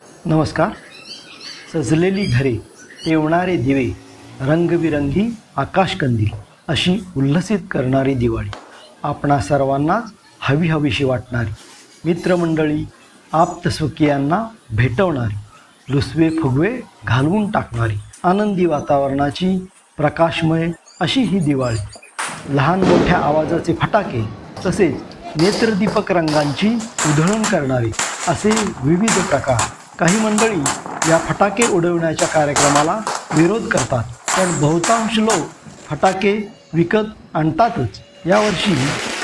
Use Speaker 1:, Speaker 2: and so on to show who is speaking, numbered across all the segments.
Speaker 1: नमस्कार. सजलेली घरे, पेवणारे दिवे, रंगबिरंगी आकाशकंदील अशी उल्हसित करणारी दिवाळी आपणा सर्वांनाच हवीशी वाटणारी, मित्रमंडळी आप्तस्वकीयांना भेटवणारी, लुसवे फुगवे घालवून टाकणारी, आनंदी वातावरणाची प्रकाशमय अशी ही दिवाळी. लहान मोठ्या आवाजाचे फटाके तसेच नेत्रदीपक रंगांची उधळण करणारे असे विविध प्रकार. काही मंडळी या फटाके उडवण्याच्या कार्यक्रमाला विरोध करतात, पण बहुतांश लोक फटाके विकत आणतातच. यावर्षी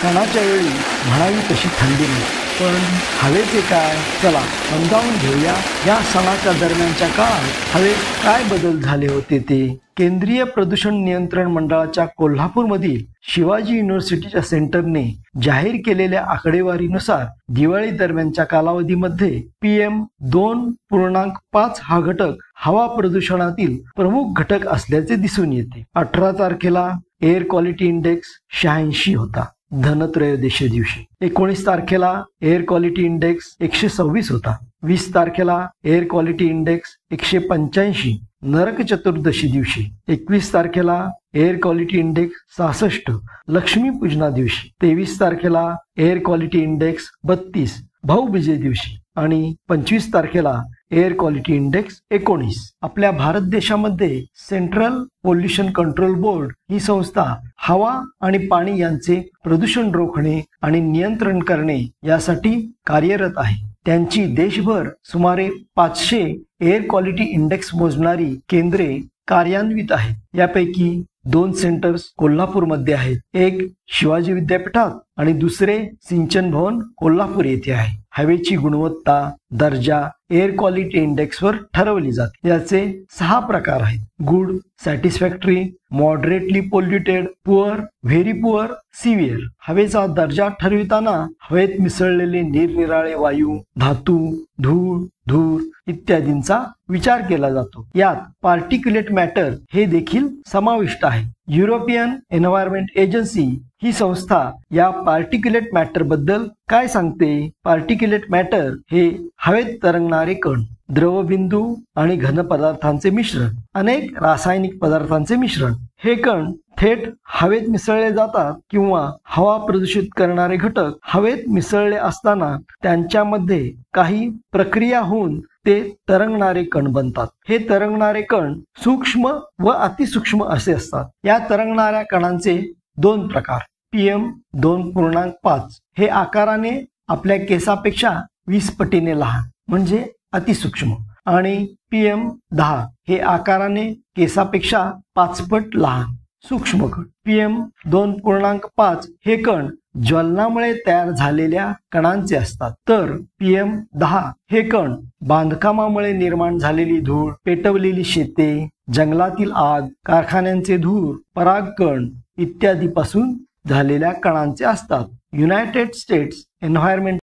Speaker 1: सणाच्या वेळी म्हणावी तशी थंडी नाही, पण हवेचे काय, चला समजावून घेऊया. या सणाच्या दरम्यानच्या काळात हवेत काय बदल झाले होते ते. केंद्रीय प्रदूषण नियंत्रण मंडळाच्या कोल्हापूरमधील शिवाजी युनिव्हर्सिटीच्या सेंटरने जाहीर केलेल्या आकडेवारीनुसार दिवाळी दरम्यानच्या कालावधीमध्ये PM2.5 हा घटक हवा प्रदूषणातील प्रमुख घटक असल्याचे दिसून येते. 18 तारखेला एअर क्वालिटी इंडेक्स 86 होता धनत्रयोदशी दिवशी. 19 तारखेला एअर क्वालिटी इंडेक्स 126 होता. 20 तारखेला air quality index 185 Narak Chaturdashi दिवशी. 21 तारखेला एअर क्वालिटी इंडेक्स 66 लक्ष्मी पूजना दिवशी. 23 तारखेला एअर क्वालिटी इंडेक्स 32 भाऊबीजे दिवशी आणि 25 तारखेला एअर क्वालिटी इंडेक्स 19. आपल्या भारत देशामध्ये सेंट्रल पोल्युशन कंट्रोल बोर्ड ही संस्था हवा आणि पाणी यांचे प्रदूषण रोखणे आणि नियंत्रण करणे यासाठी कार्यरत आहे. त्यांची देशभर सुमारे 500 एअर क्वालिटी इंडेक्स मोजणारी केंद्रे कार्यान्वित आहेत. यापैकी 2 सेंटर्स कोल्हापूरमध्ये आहेत. एक शिवाजी विद्यापीठात आणि दुसरे सिंचन भवन कोल्हापूर येथे आहे. हवेची गुणवत्ता, दर्जा एअर क्वालिटी इंडेक्सवर ठरवली जाते. याचे 6 प्रकार आहेत: good, satisfactory, moderately polluted, poor, very poor, severe. हवेचा दर्जा ठरविताना हवेत मिसळलेले निरनिराळे वायू, धातू, धूळ, धूर इत्यादींचा विचार केला जातो. यात पार्टिक्युलेट मॅटर हे देखील समाविष्ट आहे. युरोपियन एन्व्हायरमेंट एजन्सी ही संस्था या पार्टिक्युलेट मॅटर बद्दल काय सांगते? पार्टिक्युलेट मॅटर हे हवेत तरंगणारे कण, द्रवबिंदू आणि घन पदार्थांचे मिश्रण, अनेक रासायनिक पदार्थांचे मिश्रण. हे कण थेट हवेत मिसळले जातात किंवा हवा प्रदूषित करणारे घटक हवेत मिसळले असताना त्यांच्यामध्ये काही प्रक्रिया होऊन ते तरंगणारे कण बनतात. हे तरंगणारे कण सूक्ष्म व अतिसूक्ष्म असे असतात. या तरंगणाऱ्या कणांचे 2 प्रकार. PM2.5 हे आकाराने आपल्या केसापेक्षा 20 पटीने लहान म्हणजे अतिसूक्ष्म, आणि PM10 हे आकाराने केसापेक्षा 5 पट लहान सूक्ष्म कण. PM2.5 हे कण ज्वलनामुळे तयार झालेल्या कणांचे असतात, तर PM10 हे कण बांधकामामुळे निर्माण झालेली धूळ, पेटवलेली शेते, जंगलातील आग, कारखान्यांचे धूर, परागकण इत्यादी पासून झालेल्या कणांचे असतात. युनायटेड स्टेट्स एन्व्हायरमेंट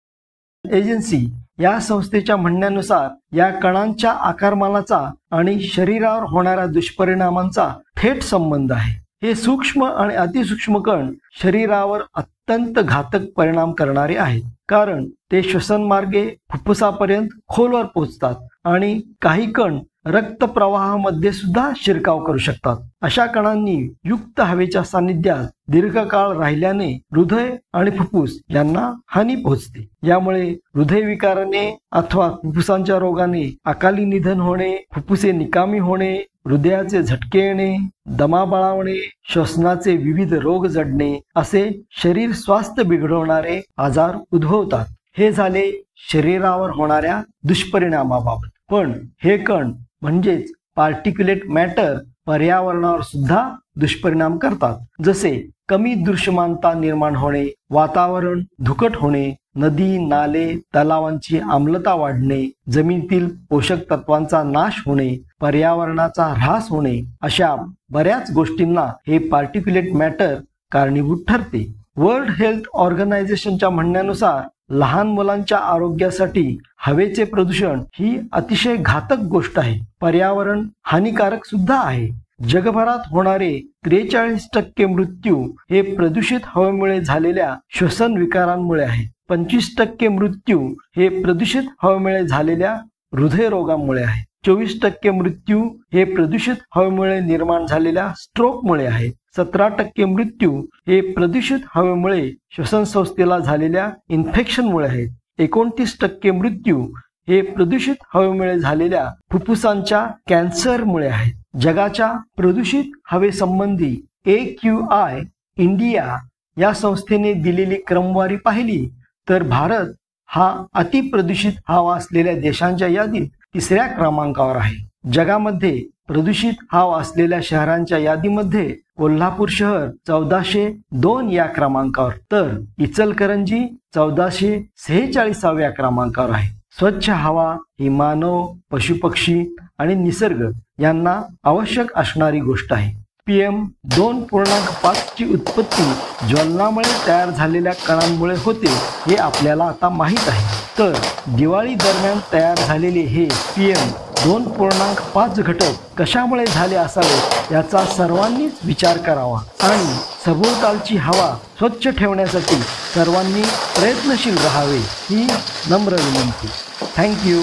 Speaker 1: एजन्सी या संस्थेच्या म्हणण्यानुसार या कणांच्या आकारमानाचा आणि शरीरावर होणाऱ्या दुष्परिणामांचा थेट संबंध आहे. हे सूक्ष्म आणि अतिसूक्ष्म कण शरीरावर अत्यंत घातक परिणाम करणारे आहेत, कारण ते श्वसनमार्गे फुफ्फुसापर्यंत खोलवर पोहोचतात आणि काही कण रक्तप्रवाहामध्ये सुद्धा शिरकाव करू शकतात. अशा कणांनी युक्त हवेच्या सानिध्यात दीर्घकाळ राहिल्याने हृदय आणि फुफ्फुस यांना हानी पोहोचते. यामुळे हृदयविकाराने अथवा फुफ्फुसांच्या रोगाने अकाली निधन होणे, फुफ्फुसे निकामी होणे, हृदयाचे झटके येणे, दमा बळावणे, श्वसनाचे विविध रोग जडणे असे शरीर स्वास्थ्य बिघडवणारे आजार उद्भवतात. हे झाले शरीरावर होणाऱ्या दुष्परिणामाबाबत. पण हे कण म्हणजेच पार्टिक्युलेट मॅटर पर्यावरणावर सुद्धा दुष्परिणाम करतात. जसे कमी दृश्यमानता निर्माण होणे, वातावरण धुकट होणे, नदी, नाले, तलावांची आम्लता वाढणे, जमिनीतील पोषक तत्वांचा नाश होणे, पर्यावरणाचा ऱ्हास होणे अशा बऱ्याच गोष्टींना हे पार्टिक्युलेट मॅटर कारणीभूत ठरते. वर्ल्ड हेल्थ ऑर्गनायझेशनच्या म्हणण्यानुसार लहान मुलांच्या आरोग्यासाठी हवेचे प्रदूषण ही अतिशय घातक गोष्ट आहे. पर्यावरण हानिकारक सुद्धा आहे. जगभरात होणारे 43% मृत्यू हे प्रदूषित हवेमुळे झालेल्या श्वसन विकारांमुळे आहेत. 25% मृत्यू हे प्रदूषित हवेमुळे झालेल्या हृदयरोगामुळे आहेत. 24% मृत्यू हे प्रदूषित हवेमुळे निर्माण झालेल्या स्ट्रोकमुळे आहेत. 17% मृत्यू हे प्रदूषित हवेमुळे श्वसन संस्थेला झालेल्या इन्फेक्शनमुळे आहेत. 29% मृत्यू हे प्रदूषित हवेमुळे झालेल्या फुफ्फुसांच्या कॅन्सरमुळे आहेत. जगाच्या प्रदूषित हवेसंबंधी AQI इंडिया या संस्थेने दिलेली क्रमवारी पाहिली तर भारत हा अतिप्रदूषित हवा असलेल्या देशांच्या यादीत 3ऱ्या क्रमांकावर आहे. जगामध्ये प्रदूषित हवा असलेल्या शहरांच्या यादीमध्ये कोल्हापूर शहर 1402 या क्रमांकावर तर इचलकरंजी 1446व्या क्रमांकावर आहे. स्वच्छ हवा ही मानव, पशुपक्षी आणि निसर्ग यांना आवश्यक असणारी गोष्ट आहे. PM2.5 ची उत्पत्ती ज्वलनामुळे तयार झालेल्या कणांमुळे होते हे आपल्याला आता माहीत आहे. तर दिवाळी दरम्यान तयार झालेले हे PM2.5 घटक कशामुळे झाले असावे याचा सर्वांनीच विचार करावा आणि सभोवतालची हवा स्वच्छ ठेवण्यासाठी सर्वांनी प्रयत्नशील राहावे ही नम्र विनंती. थँक्यू.